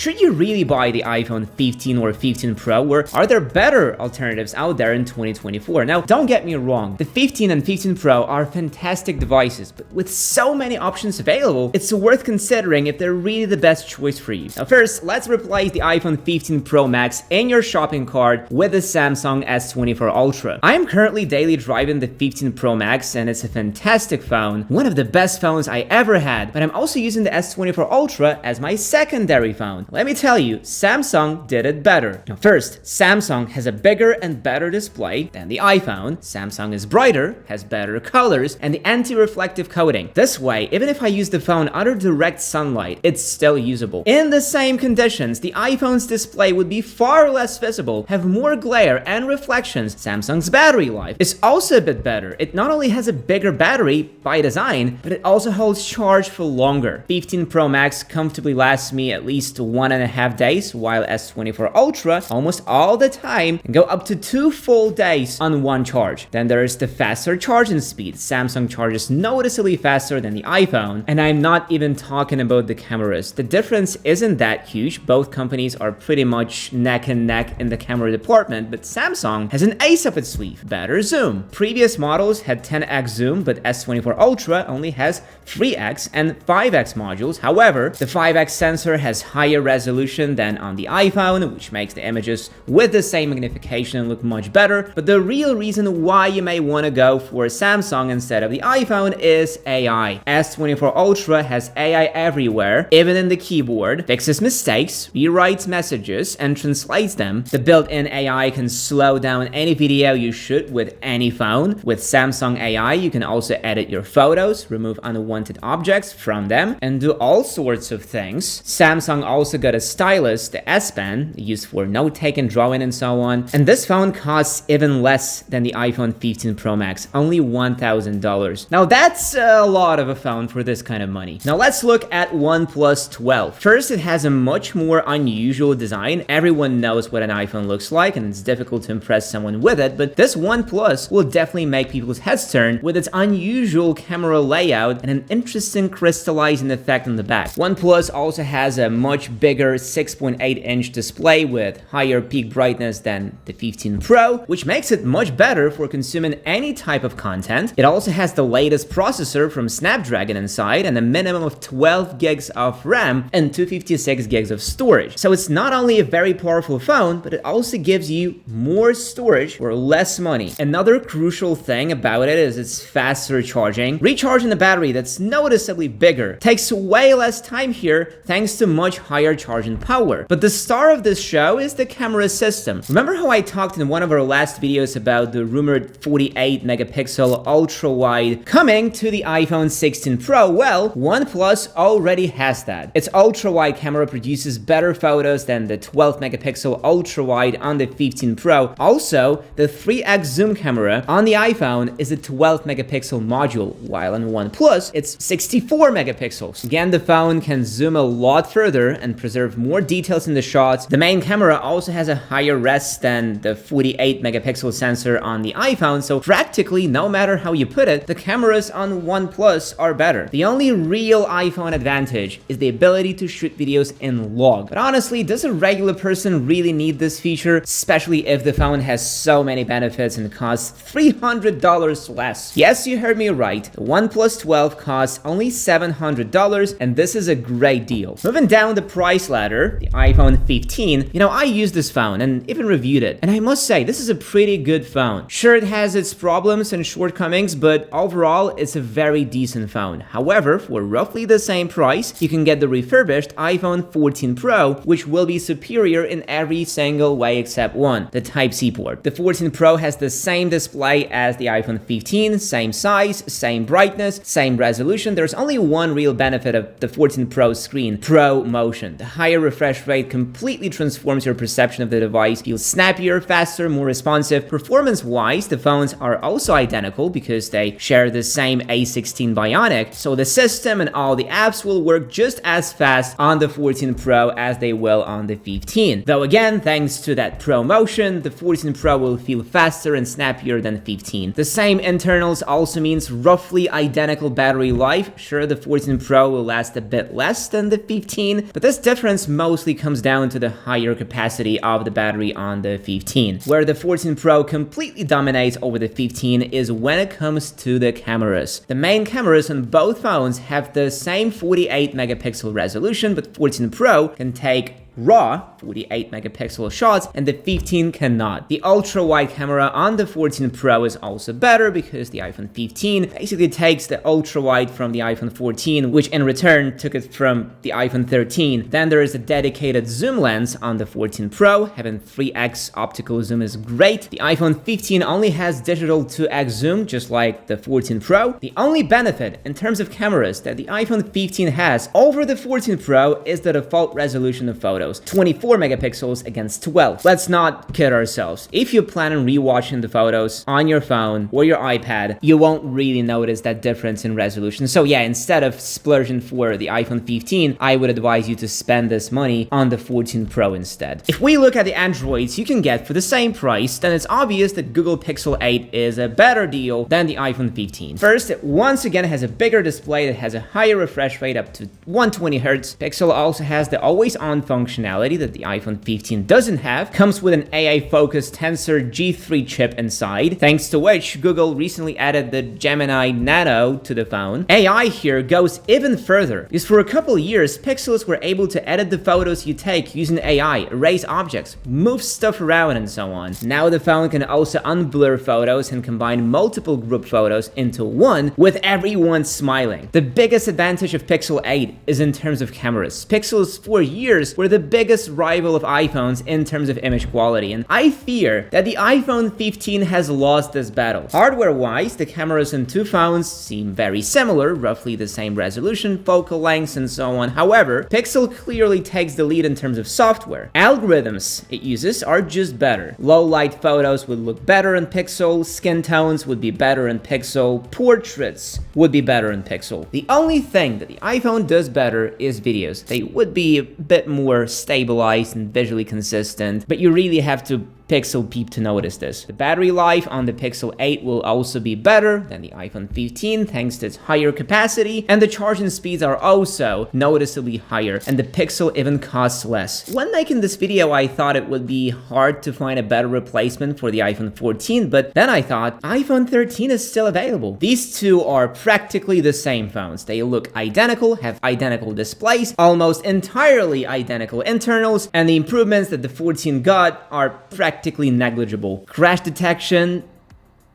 should you really buy the iPhone 15 or 15 Pro, or are there better alternatives out there in 2024? Now, don't get me wrong, the 15 and 15 Pro are fantastic devices, but with so many options available, it's worth considering if they're really the best choice for you. Now first, let's replace the iPhone 15 Pro Max in your shopping cart with the Samsung S24 Ultra. I am currently daily driving the 15 Pro Max, and it's a fantastic phone, one of the best phones I ever had, but I'm also using the S24 Ultra as my secondary phone. Let me tell you, Samsung did it better. Now first, Samsung has a bigger and better display than the iPhone, Samsung is brighter, has better colors, and the anti-reflective coating. This way, even if I use the phone under direct sunlight, it's still usable. In the same conditions, the iPhone's display would be far less visible, have more glare and reflections. Samsung's battery life is also a bit better. It not only has a bigger battery by design, but it also holds charge for longer. 15 Pro Max comfortably lasts me at least 1.5 days, while S24 Ultra almost all the time can go up to 2 full days on one charge. Then there's the faster charging speed. Samsung charges noticeably faster than the iPhone, and I'm not even talking about the cameras. The difference isn't that huge. Both companies are pretty much neck and neck in the camera department, but Samsung has an ace up its sleeve: better zoom. Previous models had 10x zoom, but S24 Ultra only has 3x and 5x modules. However, the 5x sensor has higher resolution than on the iPhone, which makes the images with the same magnification look much better. But the real reason why you may want to go for Samsung instead of the iPhone is AI. S24 Ultra has AI everywhere, even in the keyboard, fixes mistakes, rewrites messages, and translates them. The built-in AI can slow down any video you shoot with any phone. With Samsung AI, you can also edit your photos, remove unwanted objects from them, and do all sorts of things. Samsung also got a stylus, the S Pen, used for note-taking, drawing, and so on. And this phone costs even less than the iPhone 15 Pro Max, only $1,000. Now that's a lot of a phone for this kind of money. Now let's look at OnePlus 12. First, it has a much more unusual design. Everyone knows what an iPhone looks like, and it's difficult to impress someone with it, but this OnePlus will definitely make people's heads turn with its unusual camera layout and an interesting crystallizing effect on the back. OnePlus also has a much bigger 6.8-inch display with higher peak brightness than the 15 Pro, which makes it much better for consuming any type of content. It also has the latest processor from Snapdragon inside and a minimum of 12 gigs of RAM and 256 gigs of storage. So it's not only a very powerful phone, but it also gives you more storage for less money. Another crucial thing about it is its faster charging. Recharging the battery that's noticeably bigger takes way less time here thanks to much higher charging power. But the star of this show is the camera system. Remember how I talked in one of our last videos about the rumored 48 megapixel ultra wide coming to the iPhone 16 Pro? Well, OnePlus already has that. Its ultra wide camera produces better photos than the 12 megapixel ultra wide on the 15 Pro. Also, the 3x zoom camera on the iPhone is a 12 megapixel module, while on OnePlus it's 64 megapixels. Again, the phone can zoom a lot further and preserve more details in the shots. The main camera also has a higher res than the 48 megapixel sensor on the iPhone, so practically no matter how you put it, the cameras on OnePlus are better. The only real iPhone advantage is the ability to shoot videos in log. But honestly, does a regular person really need this feature, especially if the phone has so many benefits and costs $300 less? Yes, you heard me right. The OnePlus 12 costs only $700, and this is a great deal. Moving down the price ladder, the iPhone 15, I used this phone and even reviewed it, and I must say, this is a pretty good phone. Sure, it has its problems and shortcomings, but overall, it's a very decent phone. However, for roughly the same price, you can get the refurbished iPhone 14 Pro, which will be superior in every single way except one, the Type-C port. The 14 Pro has the same display as the iPhone 15, same size, same brightness, same resolution. There's only one real benefit of the 14 Pro screen: Pro Motion. The higher refresh rate completely transforms your perception of the device, feels snappier, faster, more responsive. Performance-wise, the phones are also identical because they share the same A16 Bionic, so the system and all the apps will work just as fast on the 14 Pro as they will on the 15. Though again, thanks to that Pro Motion, the 14 Pro will feel faster and snappier than 15. The same internals also means roughly identical battery life. Sure, the 14 Pro will last a bit less than the 15, but this difference mostly comes down to the higher capacity of the battery on the 15. Where the 14 Pro completely dominates over the 15 is when it comes to the cameras. The main cameras on both phones have the same 48 megapixel resolution, but 14 Pro can take raw 48 megapixel shots and the 15 cannot. The ultra wide camera on the 14 Pro is also better because the iPhone 15 basically takes the ultra wide from the iPhone 14, which in return took it from the iPhone 13. Then there is a dedicated zoom lens on the 14 Pro. Having 3x optical zoom is great. The iPhone 15 only has digital 2x zoom, just like the 14 Pro. The only benefit in terms of cameras that the iPhone 15 has over the 14 Pro is the default resolution of photos. 24 megapixels against 12. Let's not kid ourselves. If you plan on rewatching the photos on your phone or your iPad, you won't really notice that difference in resolution. So yeah, instead of splurging for the iPhone 15, I would advise you to spend this money on the 14 Pro instead. If we look at the Androids you can get for the same price, then it's obvious that Google Pixel 8 is a better deal than the iPhone 15. First, it once again has a bigger display that has a higher refresh rate up to 120 Hz. Pixel also has the always-on functionality that the iPhone 15 doesn't have, comes with an AI-focused Tensor G3 chip inside, thanks to which Google recently added the Gemini Nano to the phone. AI here goes even further, because for a couple years, Pixels were able to edit the photos you take using AI, erase objects, move stuff around, and so on. Now the phone can also unblur photos and combine multiple group photos into one, with everyone smiling. The biggest advantage of Pixel 8 is in terms of cameras. Pixels for years were the biggest rival of iPhones in terms of image quality, and I fear that the iPhone 15 has lost this battle. Hardware-wise, the cameras in two phones seem very similar, roughly the same resolution, focal lengths, and so on. However, Pixel clearly takes the lead in terms of software. Algorithms it uses are just better. Low-light photos would look better in Pixel, skin tones would be better in Pixel, portraits would be better in Pixel. The only thing that the iPhone does better is videos. They would be a bit more stabilized and visually consistent, but you really have to Pixel peep to notice this. The battery life on the Pixel 8 will also be better than the iPhone 15 thanks to its higher capacity, and the charging speeds are also noticeably higher, and the Pixel even costs less. When making this video, I thought it would be hard to find a better replacement for the iPhone 14, but then I thought iPhone 13 is still available. These two are practically the same phones. They look identical, have identical displays, almost entirely identical internals, and the improvements that the 14 got are practically negligible. Crash detection,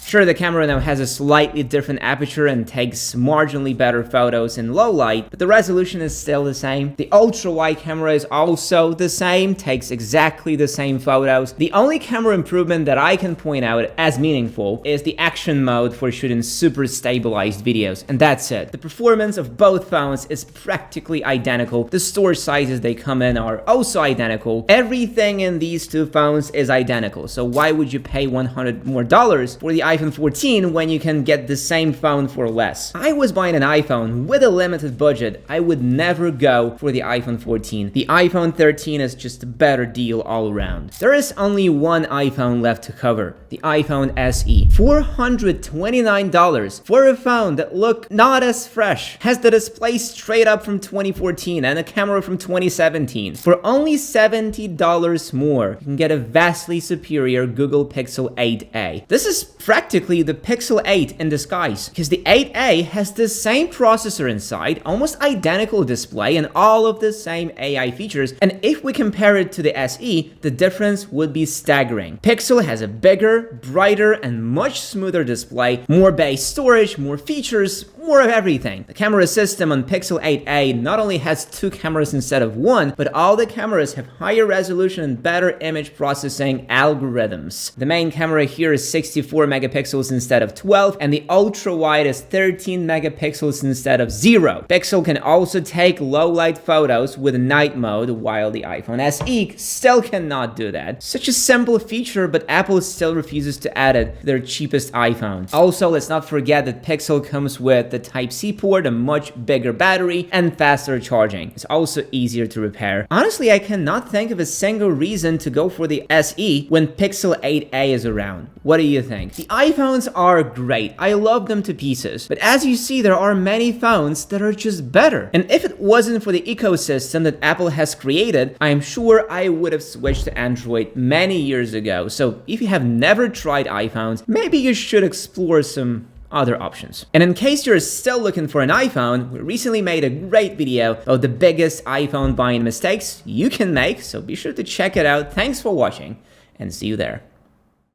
sure, the camera now has a slightly different aperture and takes marginally better photos in low light, but the resolution is still the same. The ultra-wide camera is also the same, takes exactly the same photos. The only camera improvement that I can point out as meaningful is the action mode for shooting super stabilized videos, and that's it. The performance of both phones is practically identical. The storage sizes they come in are also identical. Everything in these two phones is identical, so why would you pay $100 more for the iPhone 14 when you can get the same phone for less? I was buying an iPhone with a limited budget. I would never go for the iPhone 14. The iPhone 13 is just a better deal all around. There is only one iPhone left to cover, the iPhone SE. $429 for a phone that look not as fresh, has the display straight up from 2014 and a camera from 2017. For only $70 more, you can get a vastly superior Google Pixel 8a. This is practically the Pixel 8 in disguise, because the 8a has the same processor inside, almost identical display, and all of the same AI features, and if we compare it to the SE, the difference would be staggering. Pixel has a bigger, brighter, and much smoother display, more base storage, more features, more of everything. The camera system on Pixel 8a not only has two cameras instead of one, but all the cameras have higher resolution and better image processing algorithms. The main camera here is 64 megapixels instead of 12, and the ultra wide is 13 megapixels instead of 0. Pixel can also take low light photos with night mode, while the iPhone SE still cannot do that. Such a simple feature, but Apple still refuses to add it to their cheapest iPhone. Also, let's not forget that Pixel comes with the the Type-C port, a much bigger battery, and faster charging. It's also easier to repair. Honestly, I cannot think of a single reason to go for the SE when Pixel 8a is around. What do you think? The iPhones are great. I love them to pieces. But as you see, there are many phones that are just better. And if it wasn't for the ecosystem that Apple has created, I'm sure I would have switched to Android many years ago. So if you have never tried iPhones, maybe you should explore some other options. And in case you're still looking for an iPhone, we recently made a great video about the biggest iPhone buying mistakes you can make, so be sure to check it out. Thanks for watching, and see you there.